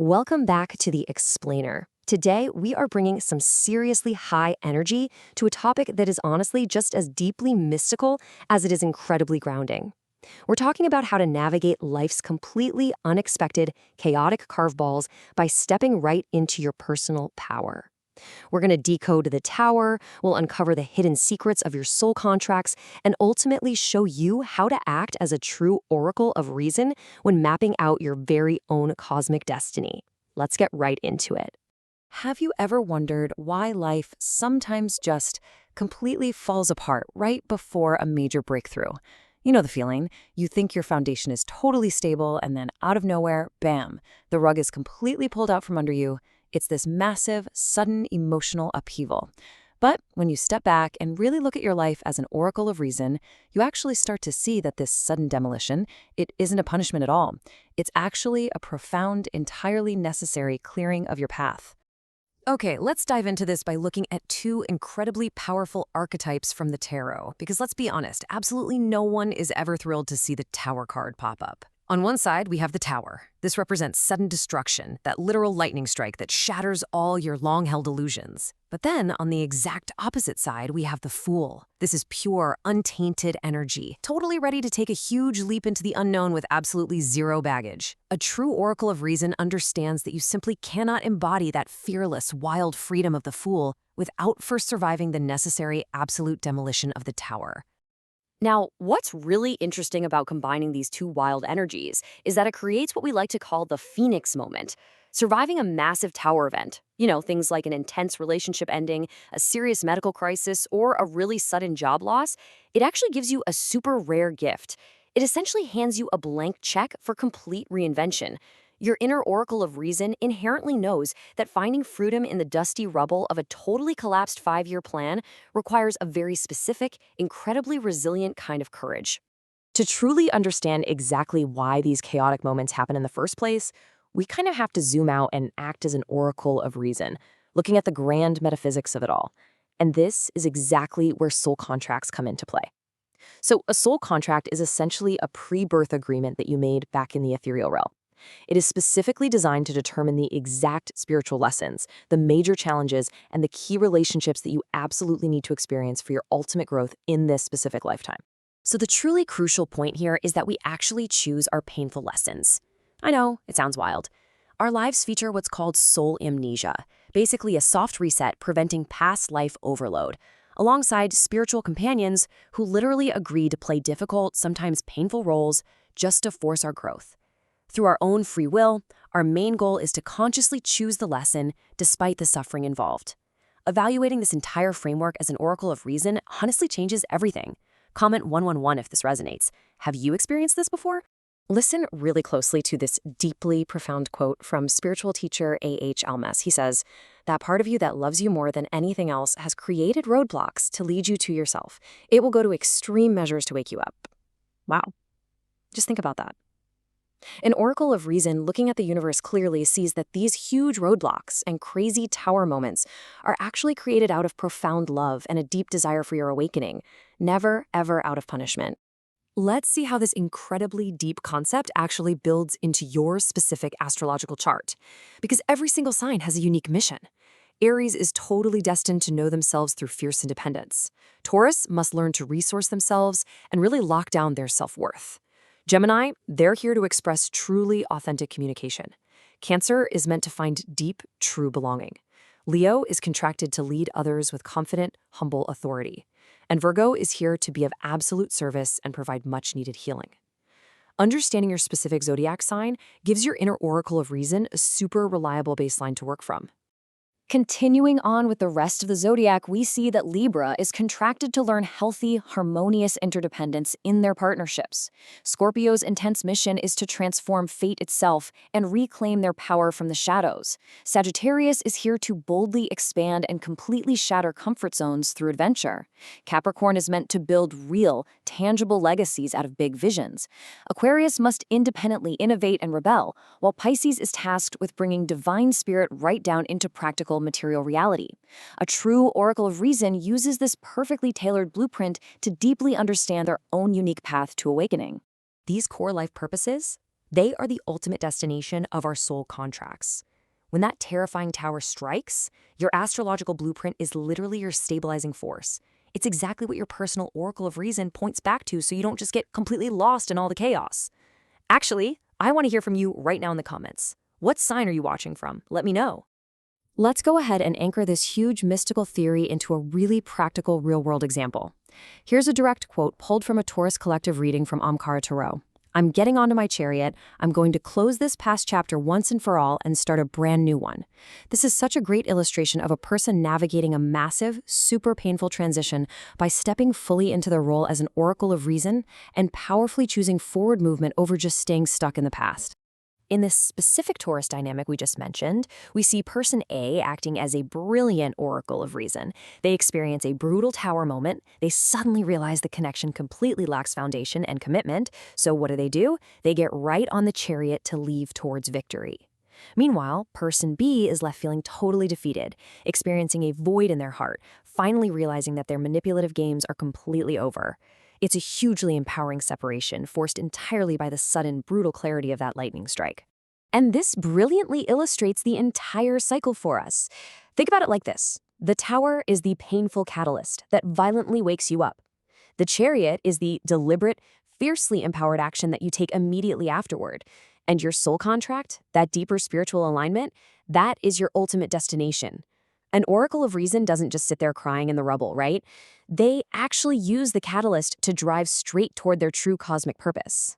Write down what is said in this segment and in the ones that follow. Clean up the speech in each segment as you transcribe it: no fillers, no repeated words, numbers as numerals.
Welcome back to The Explainer. Today, we are bringing some seriously high energy to a topic that is honestly just as deeply mystical as it is incredibly grounding. We're talking about how to navigate life's completely unexpected, chaotic curveballs by stepping right into your personal power. We're going to decode the tower, we'll uncover the hidden secrets of your soul contracts, and ultimately show you how to act as a true oracle of reason when mapping out your very own cosmic destiny. Let's get right into it. Have you ever wondered why life sometimes just completely falls apart right before a major breakthrough? You know the feeling. You think your foundation is totally stable, and then out of nowhere, bam, the rug is completely pulled out from under you. It's this massive, sudden emotional upheaval. But when you step back and really look at your life as an oracle of reason, you actually start to see that this sudden demolition, it isn't a punishment at all. It's actually a profound, entirely necessary clearing of your path. Okay, let's dive into this by looking at two incredibly powerful archetypes from the tarot, because let's be honest, absolutely no one is ever thrilled to see the Tower card pop up. On one side, we have the Tower. This represents sudden destruction, that literal lightning strike that shatters all your long-held illusions. But then, on the exact opposite side, we have the Fool. This is pure, untainted energy, totally ready to take a huge leap into the unknown with absolutely zero baggage. A true oracle of reason understands that you simply cannot embody that fearless, wild freedom of the Fool without first surviving the necessary absolute demolition of the Tower. Now, what's really interesting about combining these two wild energies is that it creates what we like to call the Phoenix moment. Surviving a massive tower event, things like an intense relationship ending, a serious medical crisis, or a really sudden job loss, it actually gives you a super rare gift. It essentially hands you a blank check for complete reinvention. Your inner oracle of reason inherently knows that finding freedom in the dusty rubble of a totally collapsed 5-year plan requires a very specific, incredibly resilient kind of courage. To truly understand exactly why these chaotic moments happen in the first place, we kind of have to zoom out and act as an oracle of reason, looking at the grand metaphysics of it all. And this is exactly where soul contracts come into play. So a soul contract is essentially a pre-birth agreement that you made back in the ethereal realm. It is specifically designed to determine the exact spiritual lessons, the major challenges, and the key relationships that you absolutely need to experience for your ultimate growth in this specific lifetime. So the truly crucial point here is that we actually choose our painful lessons. I know, it sounds wild. Our lives feature what's called soul amnesia, basically a soft reset preventing past life overload, alongside spiritual companions who literally agree to play difficult, sometimes painful roles just to force our growth. Through our own free will, our main goal is to consciously choose the lesson despite the suffering involved. Evaluating this entire framework as an oracle of reason honestly changes everything. Comment 111 if this resonates. Have you experienced this before? Listen really closely to this deeply profound quote from spiritual teacher A.H. Almaas. He says, "That part of you that loves you more than anything else has created roadblocks to lead you to yourself. It will go to extreme measures to wake you up." Wow. Just think about that. An oracle of reason looking at the universe clearly sees that these huge roadblocks and crazy tower moments are actually created out of profound love and a deep desire for your awakening, never, ever out of punishment. Let's see how this incredibly deep concept actually builds into your specific astrological chart, because every single sign has a unique mission. Aries is totally destined to know themselves through fierce independence. Taurus must learn to resource themselves and really lock down their self-worth. Gemini, they're here to express truly authentic communication. Cancer is meant to find deep, true belonging. Leo is contracted to lead others with confident, humble authority. And Virgo is here to be of absolute service and provide much-needed healing. Understanding your specific zodiac sign gives your inner oracle of reason a super reliable baseline to work from. Continuing on with the rest of the zodiac, we see that Libra is contracted to learn healthy, harmonious interdependence in their partnerships. Scorpio's intense mission is to transform fate itself and reclaim their power from the shadows. Sagittarius is here to boldly expand and completely shatter comfort zones through adventure. Capricorn is meant to build real, tangible legacies out of big visions. Aquarius must independently innovate and rebel, while Pisces is tasked with bringing divine spirit right down into practical material reality. A true oracle of reason uses this perfectly tailored blueprint to deeply understand their own unique path to awakening. These core life purposes, They are the ultimate destination of our soul contracts. When that terrifying tower strikes, your astrological blueprint is literally your stabilizing force. It's exactly what your personal oracle of reason points back to, so you don't just get completely lost in all the chaos. Actually, I want to hear from you right now in the comments. What sign are you watching from? Let me know. Let's go ahead and anchor this huge mystical theory into a really practical real-world example. Here's a direct quote pulled from a Taurus collective reading from Omkara Tarot. I'm getting onto my chariot. I'm going to close this past chapter once and for all and start a brand new one. This is such a great illustration of a person navigating a massive, super painful transition by stepping fully into their role as an oracle of reason and powerfully choosing forward movement over just staying stuck in the past. In this specific Taurus dynamic we just mentioned, we see person A acting as a brilliant oracle of reason. They experience a brutal tower moment. They suddenly realize the connection completely lacks foundation and commitment. So what do? They get right on the chariot to leave towards victory. Meanwhile, person B is left feeling totally defeated, experiencing a void in their heart, finally realizing that their manipulative games are completely over. It's a hugely empowering separation, forced entirely by the sudden, brutal clarity of that lightning strike. And this brilliantly illustrates the entire cycle for us. Think about it like this. The tower is the painful catalyst that violently wakes you up. The chariot is the deliberate, fiercely empowered action that you take immediately afterward. And your soul contract, that deeper spiritual alignment, that is your ultimate destination. An oracle of reason doesn't just sit there crying in the rubble, right? They actually use the catalyst to drive straight toward their true cosmic purpose.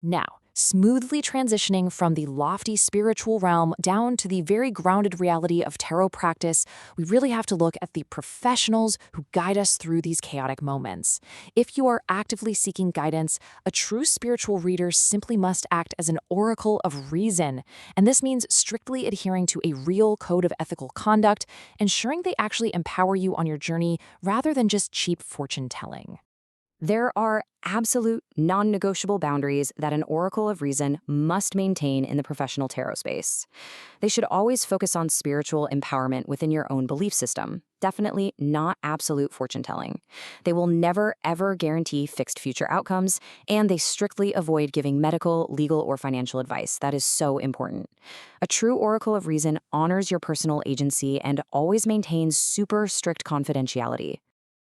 Now, smoothly transitioning from the lofty spiritual realm down to the very grounded reality of tarot practice, we really have to look at the professionals who guide us through these chaotic moments. If you are actively seeking guidance, a true spiritual reader simply must act as an oracle of reason. And this means strictly adhering to a real code of ethical conduct, ensuring they actually empower you on your journey rather than just cheap fortune telling. There are absolute non-negotiable boundaries that an oracle of reason must maintain in the professional tarot space. They should always focus on spiritual empowerment within your own belief system, definitely not absolute fortune-telling. They will never, ever guarantee fixed future outcomes, and they strictly avoid giving medical, legal, or financial advice. That is so important. A true oracle of reason honors your personal agency and always maintains super strict confidentiality.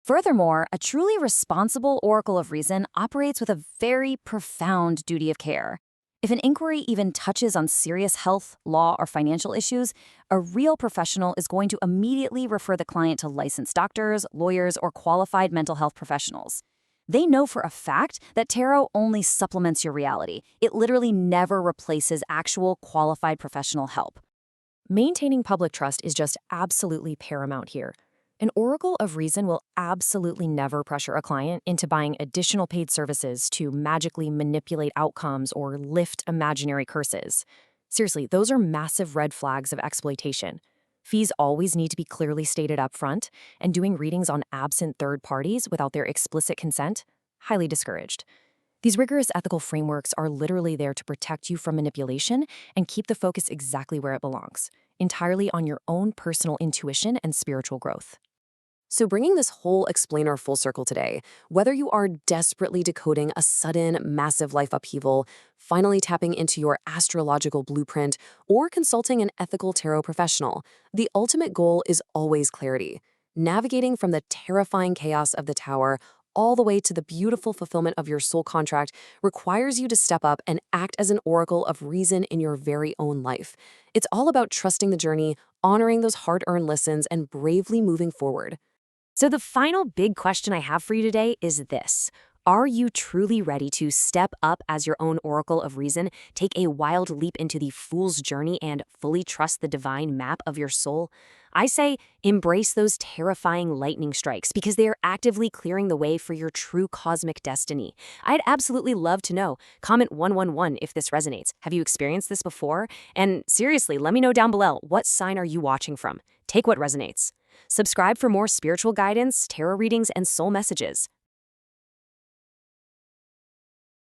Furthermore, a truly responsible oracle of reason operates with a very profound duty of care. If an inquiry even touches on serious health, law, or financial issues, a real professional is going to immediately refer the client to licensed doctors, lawyers, or qualified mental health professionals. They know for a fact that tarot only supplements your reality. It literally never replaces actual qualified professional help. Maintaining public trust is just absolutely paramount here. An oracle of reason will absolutely never pressure a client into buying additional paid services to magically manipulate outcomes or lift imaginary curses. Seriously, those are massive red flags of exploitation. Fees always need to be clearly stated up front, and doing readings on absent third parties without their explicit consent, highly discouraged. These rigorous ethical frameworks are literally there to protect you from manipulation and keep the focus exactly where it belongs, entirely on your own personal intuition and spiritual growth. So bringing this whole explainer full circle today, whether you are desperately decoding a sudden, massive life upheaval, finally tapping into your astrological blueprint, or consulting an ethical tarot professional, the ultimate goal is always clarity. Navigating from the terrifying chaos of the tower all the way to the beautiful fulfillment of your soul contract requires you to step up and act as an oracle of reason in your very own life. It's all about trusting the journey, honoring those hard-earned lessons, and bravely moving forward. So the final big question I have for you today is this. Are you truly ready to step up as your own oracle of reason, take a wild leap into the fool's journey, and fully trust the divine map of your soul? I say embrace those terrifying lightning strikes because they are actively clearing the way for your true cosmic destiny. I'd absolutely love to know. Comment 111 if this resonates. Have you experienced this before? And seriously, let me know down below, what sign are you watching from? Take what resonates. Subscribe for more spiritual guidance, tarot readings, and soul messages.